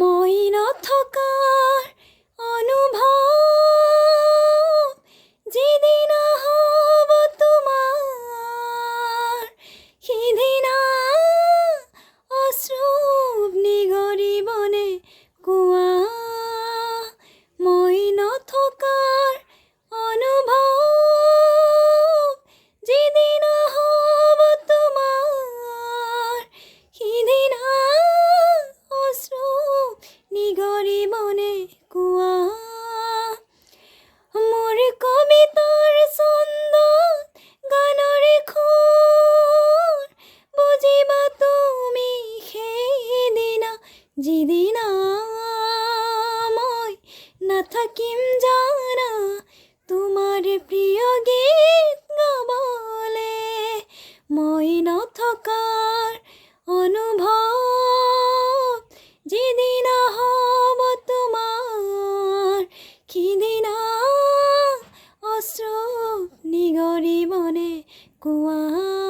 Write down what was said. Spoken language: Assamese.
মই নথকাৰ অনুভৱ যিদিনা হ'ব তোমাৰ, সিদিনা অশ্ৰু নিগৰিবনে কোৱা। মই নথকাৰ অনুভৱ যিদিনা হ'ব তোমাৰ, সিদিনা অশ্ৰু নিগৰিবনে কোৱা। মোৰ কবিতাৰ ছন্দত গানৰে সুৰ বুজিবা তুমি সেইদিনা, যিদিনা মই নাথাকিম জানা তোমাৰ প্ৰিয় গীত গাবলে। মই নথকাৰ অনুভৱ যিদিনা হ'ব তোমাৰ, সিদিনা অশ্ৰু নিগৰিবনে কোৱা।